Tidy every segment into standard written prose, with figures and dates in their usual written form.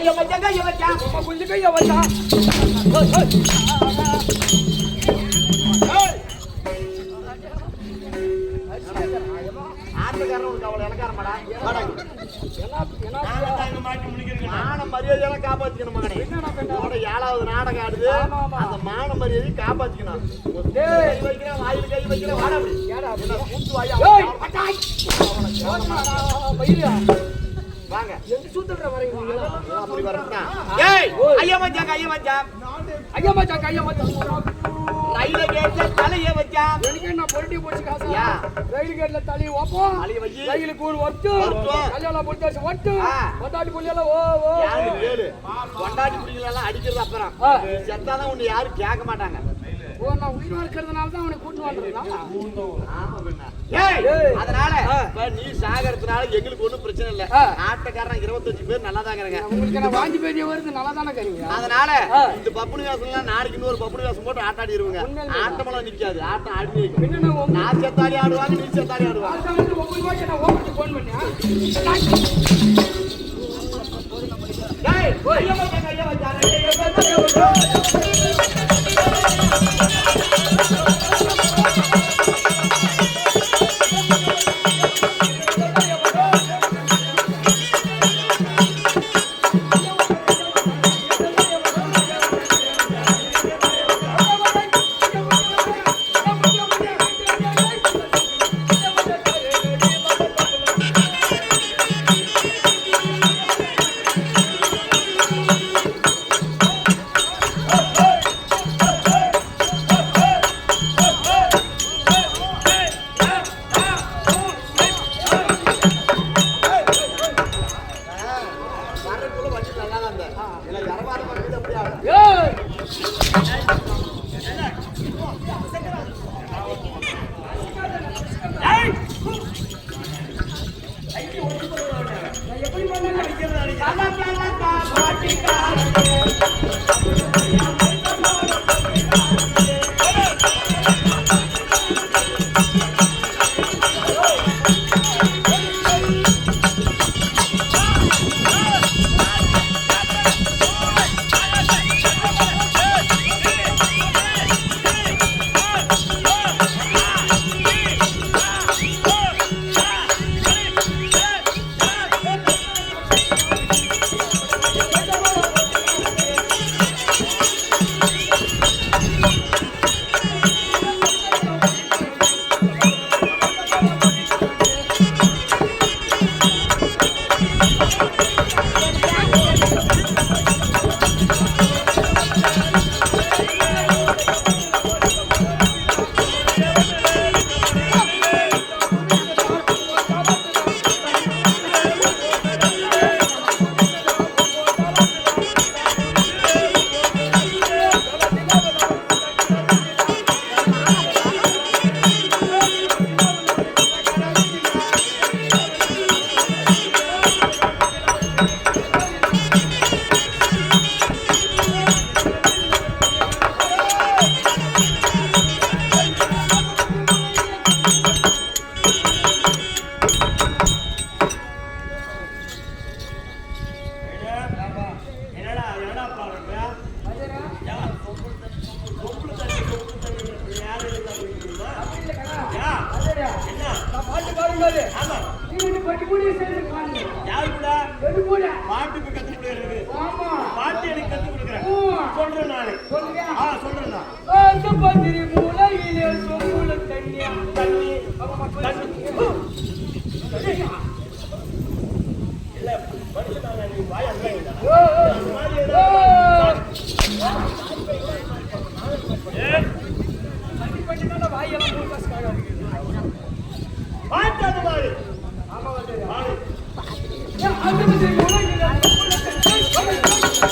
ஐயா மச்சான் கைய வச்சான் கொஞ்சம் கைய வச்சான் மரியாதையெல்லாம் காப்பாத்திக்கணும் மகனே. ஏழாவது நாடகம் ஆடுது, அந்த மான மரியாதையை காப்பாத்திக்கணும். வாயில் கை வைக்கிற வாடா வாங்க எந்த சூத்திர வரீங்க அப்படி வரட்டா. ஐயா மச்சான் கைய வச்சான் ஐயா மச்சான் கைய வச்சான் ரயில கேட்ல தலைய வச்சான். எனக்கு என்ன பொருட்டி போச்சு காசா? ரயில் கேட்ல தலைய வைப்போம், ரயில் கூழ் வட்டு கல்யாணம் போட்டு வட்டு கொண்டாடி புள்ளியெல்லாம் ஓ ஓ ஏழு கொண்டாடி புள்ளிகளெல்லாம் அடிக்கிறது. அப்புறம் செத்தாதான் ஒண்ணு யாரும் கேட்க மாட்டாங்க. ஓ நான் உயிரோட இருக்கிறதுனால தான் அவனை கூட்டு வந்துருந்தா. அதனால நீ சாகறதுனால எங்களுக்கு ஒண்ணும் பிரச்சனை இல்ல. ஆட்டக்காரன் 25 பேர் நல்லா தான் இருக்கிறாங்க. உங்களுக்கு நான் வாங்கி பேதிய வருது நல்லா தானே கறீங்க. அதனால இந்த பப்புனி வேஷம்லாம் நாளைக்கு இன்னொரு பப்புனி வேஷம் போட்டு ஆட்டாடி இருவாங்க. ஆட்டமெல்லாம் நிக்காது, ஆட்டம் ஆடி நிற்கும். நான் செத்தாடி ஆடுவாங்க, நீ செத்தாடி ஆடுவாங்க. போன் பண்ணியா பாட்டுக்கு கத்து கொடுக்குறது. பாட்டு எனக்கு கத்து கொடுக்குறேன். சொல்றேன் நானு. சொல்றேன் நான். பந்திரி மூலையிலே சொங்குல தண்ணி தண்ணி இல்ல படிச்சதாங்க நீ வாய் அங்க படிச்சதால வாய் எல்லாம் போகாஸ்காக இருக்கு. பாட்டு அது மாதிரி. ஆமா வந்து வாய். அந்த பந்திரி மூலையிலே சொங்குல தண்ணி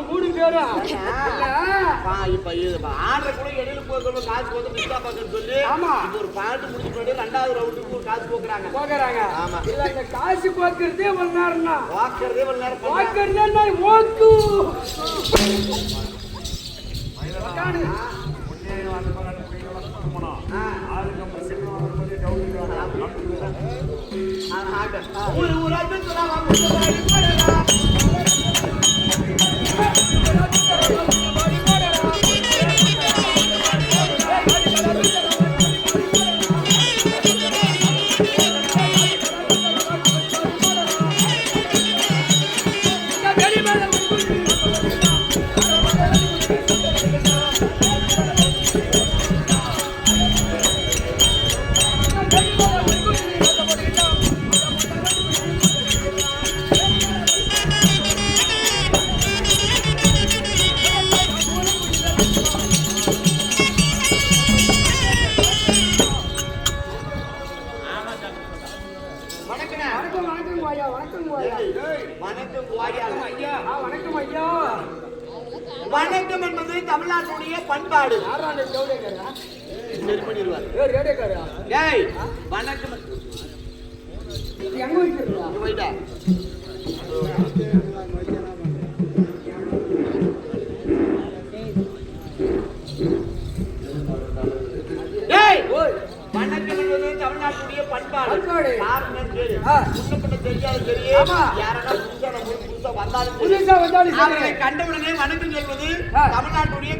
மூணு பேரும் இப்ப ஆடுற கூட இடையில போய் காசு வந்து மிஸ்டா பாக்கன்னு சொல்லி ஆமா இப்ப ஒரு பாட்டு முடிச்சு போயிட்டு 2வது ரவுண்டுக்கு ஒரு காசு போக்குறாங்க ஆமா இல்ல இந்த காசு போக்குறதே ஒரு நேரம்னா வாக்குறதே ஒரு நேரம் போக்குறதே ஓட்டு வணக்கம் என்பது தமிழ்நாட்டுடைய பண்பாடு. வணக்கம் வணக்கம் என்பது தமிழ்நாட்டுடைய பண்பாடு. புதுசா வந்தாலும் கண்டவுடனே வணக்கம் சொல்வது தமிழ்நாட்டுடைய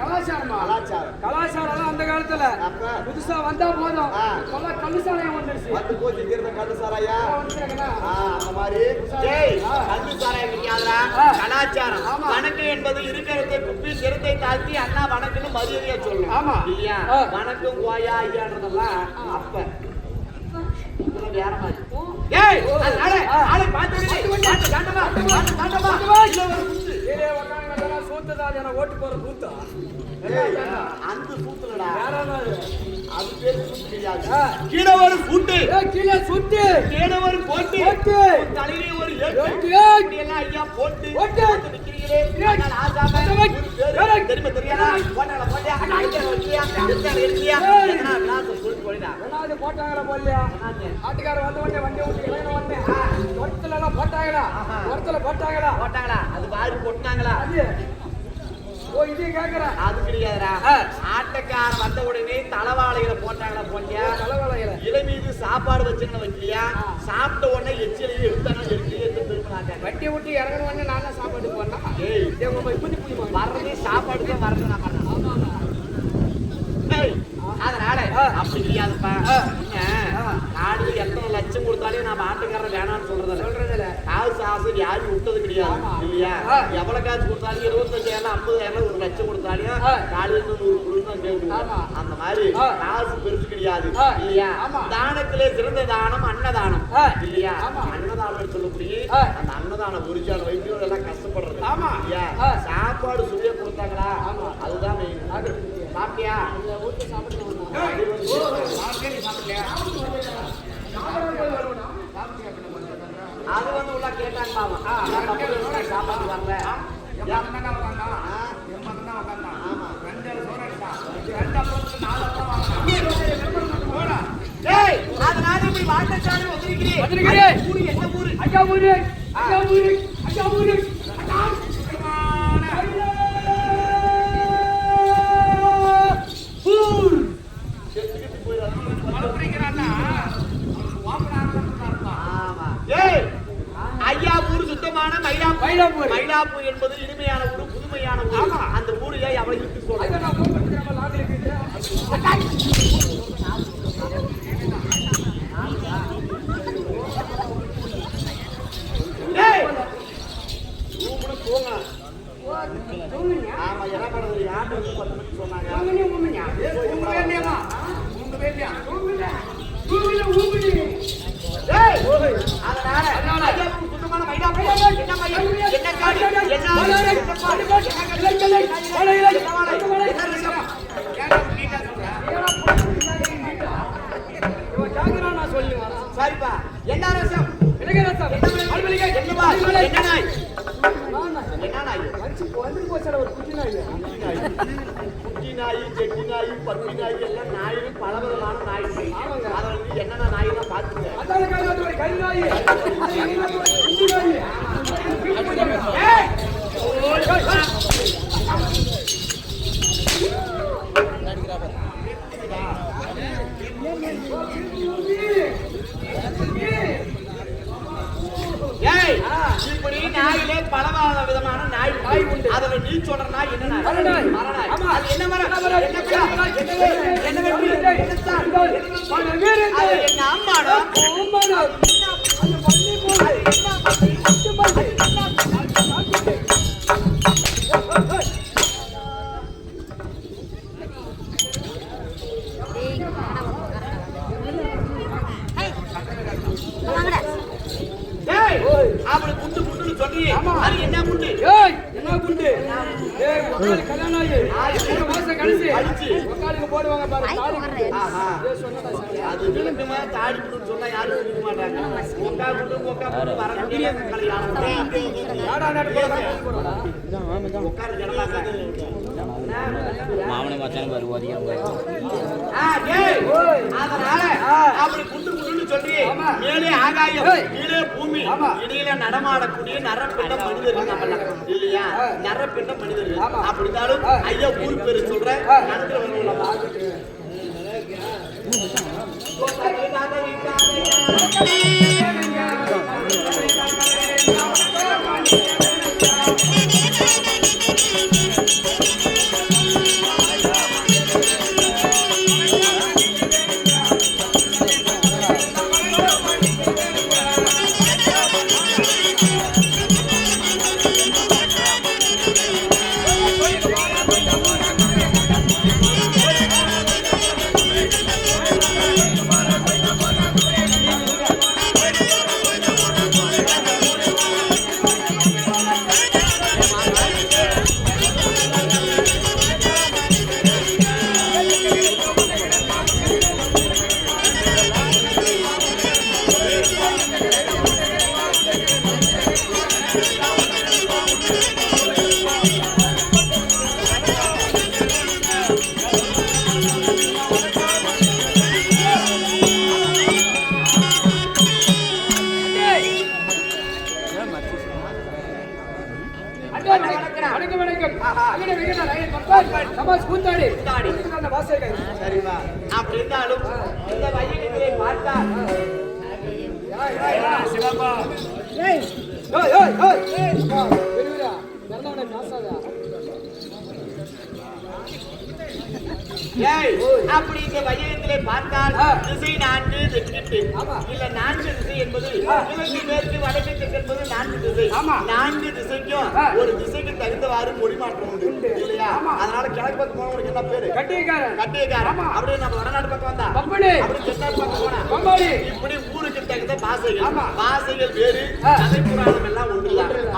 கலாச்சாரம். கலாச்சாரம் அந்த காலத்துல புதுசா வந்தா போதும் கல்லுசாராயம் வந்துருச்சு. கலாச்சாரம் வணக்கம் என்பது இருக்கிறதை குப்பி சிரத்தை தாழ்த்தி அண்ணா வணக்கம்னு மரியாதையா சொல்லணும். ஆமா இல்லையா? வணக்கம் கோயா ஐயான்றதெல்லாம் அப்ப வேற மாதிரி. ஓட்டு போற கூத்தா அந்த சூத்துலடா அது பேரு சூத்து கிடையாது. கீழே ஒரு சூட்டு கீழே சுட்டு கீழே ஒரு போட்டு போட்டு தலையிலே ஒரு ஏட்டு எல்லாம் ஐயா போட்டு நிக்கிறீங்களே. தெரியுமா தெரியாதா? போட்டாங்களா போட்டியா போட்டாங்களா போடலையா? ஆட்டுக்காரர் வந்த உடனே வண்டி ஓட்டி வந்தேன் ஒருத்தல எல்லாம் போட்டாங்களா? ஒருத்தல போட்டாங்களா? அது வாரி போட்டாங்களா? ஓ இது கேக்குற அது கிடையாதுடா. ஆட்டக்காரன் வந்த உடனே தலவாழைகளை போட்டாங்களா? போட்டியா தலைவாழைகளை இலை மீது சாப்பாடு வச்சுக்கணும் வைக்கலையா? சாப்பிட்ட உடனே எச்சிலையும் எடுத்தாங்க எடுத்து திரும்பினாங்க. வண்டி விட்டு இறங்கணும் உடனே நான் தான் சாப்பாடு போனேன். வர்றதே சாப்பாடு தான் வரணும். நான் பண்ணேன். அதனால அப்படி கிடையாதுப்பா. நாடு எத்தனை லட்சம் கொடுத்தாலும் நம்ம ஆட்டுக்காரன் வேணாம்னு சொல்றதில்ல. காசு ஆசை யாரும் விட்டது கிடையாது இல்லையா? எவ்வளவு காசு கொடுத்தாலும் 25,000 50,000 ஒரு லட்சம் கொடுத்தாலும் காலையில 100 குடும்பம் தான் கேட்கணும். அந்த மாதிரி காசு பெருசு கிடையாது இல்லையா? தானத்திலே சிறந்த தானம் அன்னதானம் இல்லையா? அன்னதானம் சொல்லக்கூடிய அந்த அன்னதானம் குறிச்சான வைத்தியம் எல்லாம் கஷ்டப்படுறது இல்லையா? சாப்பாடு சுவையா கொடுத்தாங்களா? அதுதான் மெயின். சாப்பிட்டியா? அது வந்து உள்ள கேட்டாங்க சாப்பாடு வரல. அதனால இப்படி வாழ்க்கைச்சாலை வந்திருக்கிறேன். என்ன ஊரு? ஐயா ஊரு ஐயா ஊரு ஐயா ஊரு ஐயா ஊர் சுத்தமான மயிலாப்பூர். மயிலாப்பூர் என்பது இனிமையான ஊர், புதுமையான ஊர். அந்த ஊரு எவ்வளவு இருக்கு சொல்லுங்க. ஆமா என்ன பண்றது? யார்கிட்ட வந்து 10 நிமிஷம் சொன்னாங்க. சரிப்பா என்ன ரசம்? ரசம் என்ன நாய்? என்ன நாய்? வந்துட்டு போச்சு ஒரு குட்டி நாய். குட்டி நாய், செட்டி நாய், பப்பி நாய் எல்லாம் நாயின்னு பலவிதமான நாய். அதை வந்து என்னென்ன நாயெல்லாம் பார்த்துங்க. அதான காரணத்தோட கை நாய், குட்டி நாய். இப்படி நாயிலே பல விதமான நாய் உண்டு. அதுல நீ சொல்ற நாய் என்ன நாய்? மரநாய். அது என்ன மரம்? என்ன அம்மாடா? அப்படி குண்டு குண்டுன்னு சொல்றீங்க. அது என்ன குண்டு? என்ன குண்டு? கல்யாணம் ஆகி மாசம் கழிச்சு உக்காலுக்கு போடுவாங்க பாரு தாடி குண்டு. அது விளக்கமா தாடி குண்டுன்னு சொன்னா யாரும் சொல்லிக்க மாட்டாங்க. ஒக்கா குண்டு வரக்கூடிய மாமனை மச்சான பாரு அதிகம். அதனால அப்படி குண்டு குண்டுன்னு சொல்றீங்க. மேலே ஆகாயம், கீழே பூமி, இடையில நடமாடக்கூடிய நரப்பிண்ட மனிதர்கள் இல்லையா? நரப்பிண்ட மனிதர்கள். அப்படின்னாலும் ஐயா ஊர் பேரு சொல்றேன். நடத்துல சரிவா. அப்படி இருந்தாலும் இந்த வையகத்திலே பார்த்தால் அப்படி இந்த வையகத்திலே பார்த்தால் திசை 4 தெற்கு இல்ல 4 திசை என்பது கிழக்கு மேற்கு வடக்கு தெற்கு என்பது 4 திசை. 4 திசைக்கும் ஒரு திசைக்கு தகுந்தவாறு மொழி மாற்றம் உண்டு இல்லையா? அதனால கிழக்கு பக்கம் போனவங்களுக்கு என்ன பேரு? கட்டியக்காரன். அப்படியே நம்ம வடநாடு பக்கம் வந்தா அப்படி தென்னாடு பக்கம் போனா இப்படி ஊருக்கு தகுந்த பாசைகள் வேறு, கதை புராணம் எல்லாம் ஒன்று.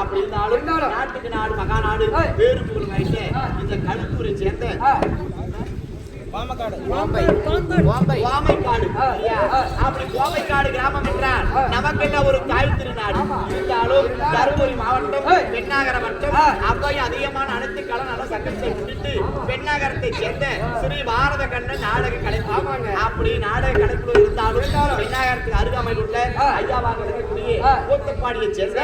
அப்படி இருந்தாலும் நாட்டுக்கு நாடு மகாநாடு வேறு புகழ் வாய்ந்த இந்த கழுத்தூரை சேர்ந்த வாமைக்காடு. அப்படி வாமைக்காடு கிராமம் என்றால் நமக்கெல்லாம் ஒரு தாய் திருநாடு. இருந்தாலும் தருமபுரி மாவட்டம் பெண்ணாகர வட்டம் அவ்வாறு அதிகமான அனைத்து கல நல சங்கத்தை முன்னிட்டு பெண்ணாகரத்தை சேர்ந்த ஸ்ரீ பாரத கண்ணன் நாடக கலைப்பு. அப்படி நாடக கலைப்பு இருந்தாலும் பெண்ணாகரத்துக்கு அருகாமையில் உள்ள ஐயாவாக இருக்கக்கூடிய கூத்தப்பாடியை சேர்ந்த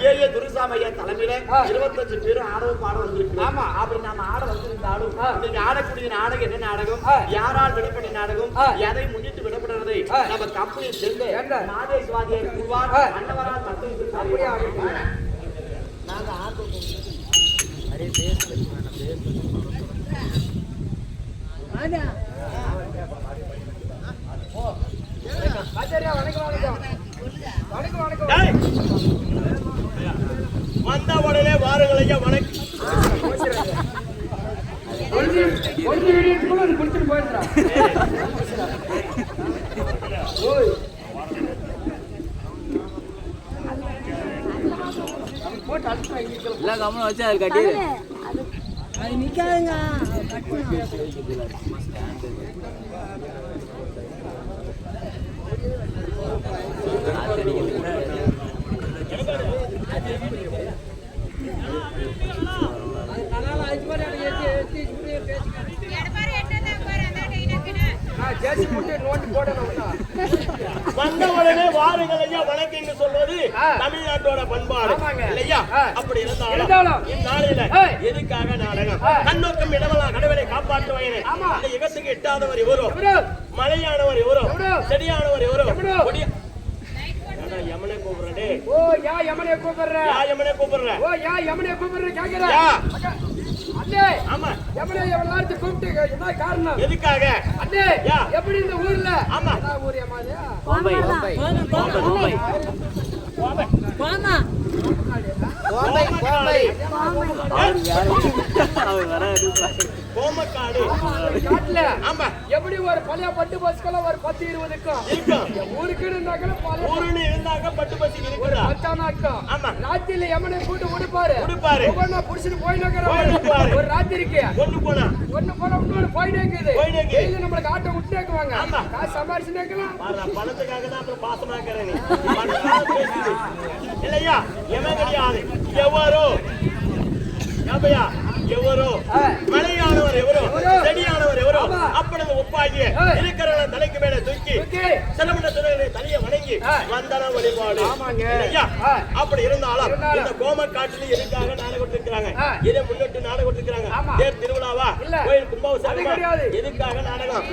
ஏ துரைசாமி தலைமையில 25 பேரும் ஆடவும் பாட வந்திருக்கு. அப்படி நாம ஆட வந்திருந்தாலும் நீங்க ஆடக்கூடிய நாடகம் என்ன நாடகம்? யாரால் விடப்பட்ட நாடகம்? எதை முன்னிட்டு விடப்படுறதை நம்ம கம்பெனியை சேர்ந்த மாதேஸ்வாதியை குருவார் அன்னவரால் மட்டும் வந்த உடனே வாருங்களையா வணக்கம். எல்லாம் கம்மன் வச்சா அது கட்டி அது நிக்காதுங்க. ஜேசி முட்டை நோண்டி போடணும்னா வந்த உடனே வாருங்கள் ஐயா வணக்கம்னு சொல்வது தமிழ்நாட்டோட பண்பாடு இல்லையா? அப்படி இருந்தாலும் இந்நாளில எதுக்காக நாடகம்? கண்ணோக்கம் இடமெல்லாம் கடவுளை காப்பாற்றுவாயினே. இந்த யுகத்துக்கு எட்டாதவர் இவரோ, மலையானவர் இவரோ, செடியானவர் இவரோ, யமனை கூப்பிடுறே. ஓ யா யமனை கூப்பிடுற, யா யமனை கூப்பிடுற, ஓ யா யமனை கூப்பிடுற கேக்குற. அண்ணே ஆமா யமனை எல்லாரும் கூப்பிட்டு என்ன காரணம்? எதுக்காக? அண்ணே எப்படி இந்த ஊர்ல ஆமா ஊர் ஏமாது கோம்பை கோமக்காடு காட்டுல ஆமா எப்படி ஒரு பழைய பட்டு பஸ்கள ஒரு 10-20 இருக்கும் ஊருக்கு இருந்தாக்கல பழைய ஊருன்னு இருந்தாக்க பட்டு பசி இருக்குடா பச்சானாக்கும் ஆமா ராத்திரில யமனை கூட்டு உடுப்பாரு ஒவ்வொன்னா புடிச்சிட்டு போயினக்கற ஒரு ராத்திரிக்கு ஒண்ணு போனா இன்னொரு போயினேக்குது இது நம்மளுக்கு ஆட்டோ விட்டுக்குவாங்க காசு சம்பாரிச்சுனேக்கலாம் பணத்துக்காக தான் அப்புறம் பாசமாக்கறேன் நீ இல்லையா? எவன் கிடையாது எவரோ யாபையா எவரோ மலையானவர் எவரோ செடியானவர் எவரோ அப்படி ஒப்பாகிய இருக்கிற தலைக்கு மேல தூக்கி சிலமண்ட துறைகளை தலையை வணங்கி வந்தன வழிபாடு அப்படி இருந்தாலும் இந்த கோமக்காட்டில் எதுக்காக நாடகம் இருக்கிறாங்க? இதை முன்னிட்டு நாடகம் இருக்கிறாங்க. தேர் திருவிழாவா, கோயில் கும்பாபிஷேகமா? எதுக்காக நாடகம்?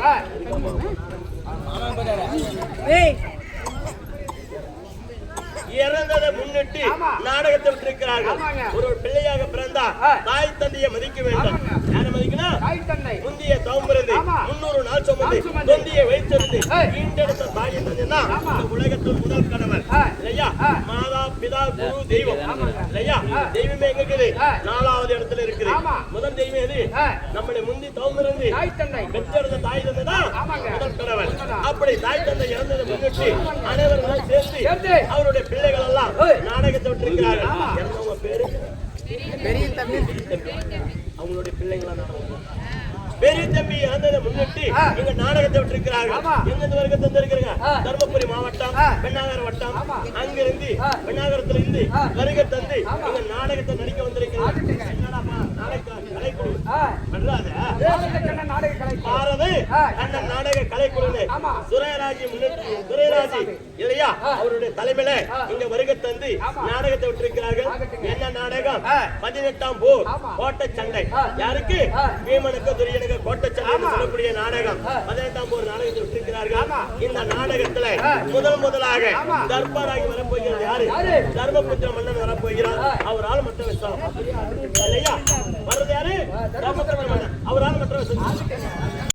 இறந்ததை முன்னிட்டு நாடகத்தை விட்டிருக்கிறார்கள். ஒரு பிள்ளையாக பிறந்தா தாய் தந்தையை மதிக்க வேண்டும். யாரை மதிக்கணும்? முந்திய தவம்பிருந்து 300 நாள் சுமந்து தொந்தியை வைத்திருந்து ஈண்டெடுத்த தாய் தந்தை தான் இந்த உலகத்தில் முதல் கணவன் இல்லையா? மாதா பிதா குரு தெய்வம் இல்லையா? தெய்வமே எங்க இருக்குது? 4வது இடத்துல இருக்குது. முதல் தெய்வம் எது? நம்முடைய முந்தி தவம்பிருந்து பெற்றெடுத்த தாய் தந்தை தான் முதல் கணவன். அப்படி தாய் தந்தை இறந்ததை முன்னிட்டு அனைவரும் சேர்ந்து அவருடைய பிள்ளைகள் எல்லாம் நாடகத்தை விட்டிருக்கிறார்கள். இறந்தவங்க பேரு பெரிய தம்பி. அவங்களுடைய பிள்ளைங்களா நாடகம் பெரிய தம்பி இறந்ததை முன்னிட்டு இங்க நாடகத்தை விட்டிருக்கிறார்கள். எந்தெந்த வரைக்கும் தந்திருக்கிறீங்க? தர்மபுரி மாவட்டம், பெண்ணாகர வட்டம், அங்கிருந்து பெண்ணாகரத்துல இருந்து வருகை தந்து இங்க நாடகத்தை நடிக்க வந்திருக்கிறார்கள். கலைக்குழு பாரதி அண்ணன் நாடக கலைக்குழு துரைராஜி இல்லையா? அவருடைய தலைமையில இங்க வருகை தந்து நாடகத்தை விட்டிருக்கிறார்கள். என்ன நாடகம்? 18ஆம் போர் கோட்டை சண்டை. யாருக்கு? பீமனுக்கு துரியனுக்கு கோட்டை சண்டை சொல்லக்கூடிய நாடகம். 18ஆம் போர் நாடகத்தை விட்டிருக்கிறார்கள். இந்த நாடகத்துல முதலாக தர்பாராகி வரப்போகிறது யாரு? தர்மபுத்திர மன்னன் வரப்போகிறார். அவரால் மற்ற விசாரம் இல்லையா? வர்றது யாரு? தர்மபுத்திர மன்னன். அவரால் மற்ற விசாரம்